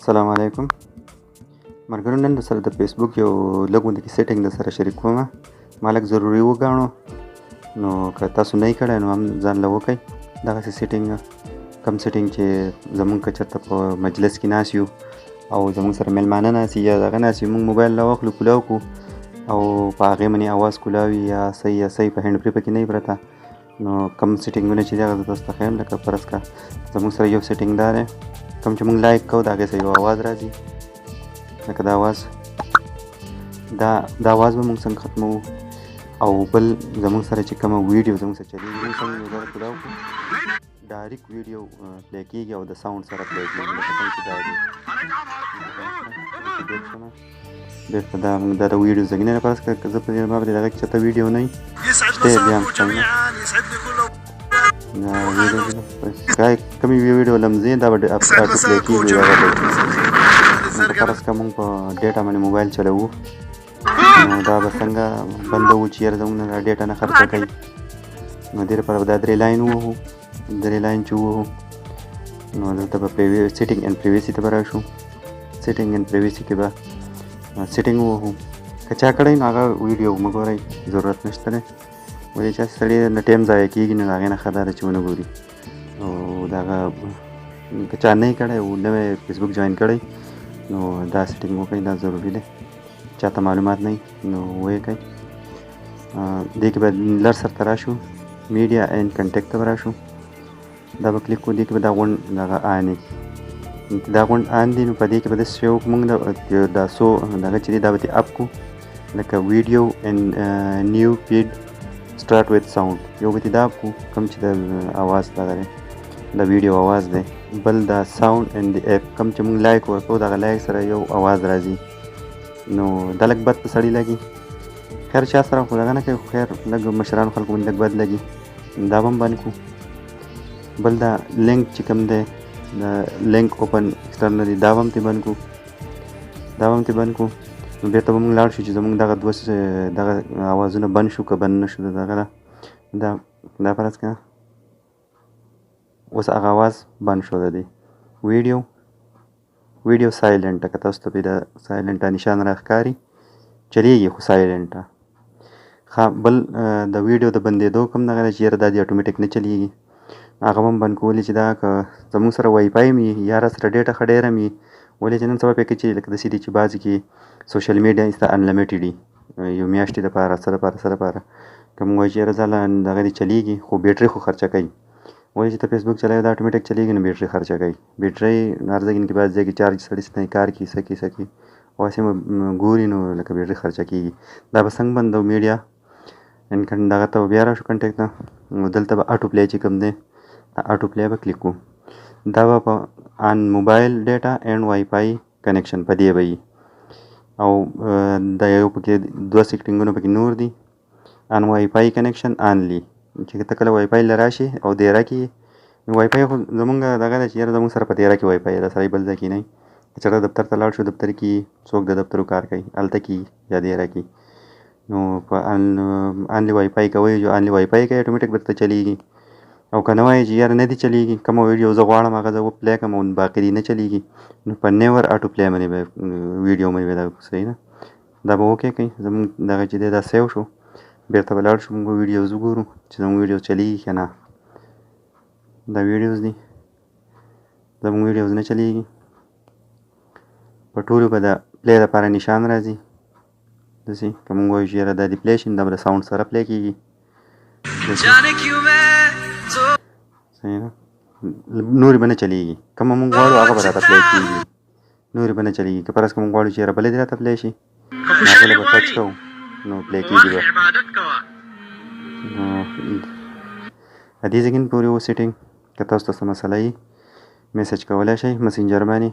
السلام علیکم ملګرو، نن درسره د فیسبوک یو لږ غوندې کې سیټینګ درسره شریک کومه. ما لږ ضروري وګاڼو، نو که تاسو نه یې کړی نو هم ځان له وکئ دغسې سیټینګ. کوم سیټینګ چې زمونږ که چېرته په مجلس کې ناست یو او زمونږ سره میلمانه ناست یا دغه ناست وي، مونږ موبایل راواخلو کولاو کړو او په هغې باندې اواز کولاو وي یا صحیح په هینډ فري پکې نه وي پرته، نو کوم سیټینګونه چې دي هغه زه تاسو ته ښیم. لکه فرض کړه زمونږ سره یو سیټینګ دا دی، کوم چې مونږ لایک کوو د هغې سره یو اواز راځي. لکه دا اواز به مونږ څنګه ختموو، او بل زمونږ سره چې کومه ویډیو زمونږ سره چلیږي مونږ څنګه یو ځای کولاو کړو ډایرکټ ویډیو پلی کېږي او د ساوند سره پلی کېږي. لکه څنګه چې دا دی بېرته دا د ویډیو زنګینه لپاره که زه په دې ما باندې دغه کې چېرته ویډیو نه وي شته بیا هم څنګه دا ویډیو کومې ویډیو لمزې دا به اټو پلی کېږي. فرض کړه مونږ په ډیټا باندې موبایل چلوو، نو دا به څنګه بندوو چې یاره زموږ نه دا ډیټا نه خرڅه کوي. نو دې لپاره به دا 3 لاین ووهو. 3 لاین چې ووهو نو دلته به سیټینګ اینډ پریویسي ته به راشو. سیټینګ اینډ پریویسي کې به سیټینګ ووهو. که چا کړی نو هغه ویډیو مه ګورئ، ضرورت نشته دی. ولې چې سړی نه ټایم ضایع کېږي نو د هغې نه ښه دا ده چې ونه ګوري. او د هغه که چا نه یې کړی او نوی فیسبوک جوین کړی نو دا سیټینګ وکړئ، دا ضروري دی. چاته معلومات نه وي نو ویې کوئ. دې کې به لر سر ته راشو، میډیا اینډ کنټیکټ ته به راشو. دا به کلیک کړو. دې کې به دا غونډ دغه آن وي. دا غونډ آن دي نو په دې کې به داسې شی وکړو مونږ دا څو دغه چې دی دا به دې اپ کړو. لکه ویډیو اینډ نیو فیډ سټارټ ویت ساوند یو به دې دا اپ کړو، کوم چې د اواز دغه دی د ویډیو اواز دی. بل دا ساوند اینډ د اپ کوم چې مونږ لایک ورکوو دغه لایک سره یو اواز راځي. نو دا لږ بد په سړي لګي، خیر چا سره خو دغه نه کوي، خو خیر لږ مشرانو خلکو باندې لږ بد لګي. دا به هم بند کړو. بل دا لینک چې کوم دی د لینک اوپن ایکسټرنلي دا به هم ترې بند کړو. نو بېرته به مونږ لاړ شو چې زمونږ دغه دغه اوازونه بند شو که بند نه شو. دغه دا فرض کړه اوس هغه اواز بند شو. د دې ویډیو سایلنټه، که تاسو ته پرې د سایلنټه نشان راښکاري چلیږي خو سایلنټه. بل د ویډیو د بندېدو کوم دغه دی چې یاره دا دې اټومیټیک نه چلیږي، هغه به هم بند کړو. ولې چې دا که زمونږ سره وائی فای وي یا را سره ډیټا ښه ډېره وي، ولې چې نن سبا پکې چې لکه داسې دي چې بعضې کې سوشل میډیا ایسته انلیمیټډ وي، یو میاشتې دپاره څه دپاره که مونږ وایو چې یاره ځاله دغه دې چلیږي خو بیټرۍ خو خرچه کوي. ولې چې ته فیسبوک چلوې دا اټومیټیک چلیږي نو بیټرۍ خرچه کوي. بیټرۍ هر ځای کې بعض ځای کې چارج سړي ستنې کار کوي څه کوي او هسې ګوري نو لکه بیټرۍ خرچه کېږي. دا به څنګه بندوو؟ میډیا دغه ته به بیا راشو کنټیکټ ته. دلته به اټو پلی چې کوم دی دا اټو پلی به کلیک کړو. دا به په آن موبایل ډیټا اینډ وائی فای کنیکشن په دې به وي. او دا یو پکې 2 سیټینګونه پکې نور دي. آن وائی فای کنیکشن آنلی چې ته کله وائی فای له راشي او دیره کې نو وائی فای خو زمونږ دغه ده چې یاره زمونږ سره په دیره کې وائی فای ده، سړی بل ځای کې نه وي. که چېرته دفتر ته لاړ شو دفتر کې څوک د دفترو کار کوي هلته کې یا دیره کې، نو په آنلی وائی فای کوئ جو آنلی وائی فای کوي اټومیټیک درته چلیږي. او که نه وایې چې یاره نه دي چلیږي، کومه ویډیو زه غواړم هغه زه وپلی کړم او باقي دې نه چلیږي، نو په نیور اټو پلی باندې به ویډیو باندې به دا صحیح ده. دا به اوکې کوي. زمونږ دغه چې دی دا سیو شو. بېرته به لاړ شو مونږ به ویډیوز وګورو چې زمونږ ویډیوز چلیږي که نه. دا ویډیوز دي، زمونږ ویډیوز نه چلیږي. په ټولو به د پلی دپاره نشان راځي داسې. که مونږ وایو چې یاره دا دې پلی شي نو دا به د ساوند سره پلی کېږي. صحیح ده. نورې به نه چلیږي. کومه مونږ غواړو هغه به راته پلی کېږي، نورې به نه چلیږي. که فرض که مونږ غواړو چې یاره بلې دې راته پلی شي نو هغې به ټچ کوو نو پلی کېږي به. نو د دې ځای کې پورې و سیټینګ. که تاسو ته څه مسله وي میسج کولی شئ مسنجر باندې.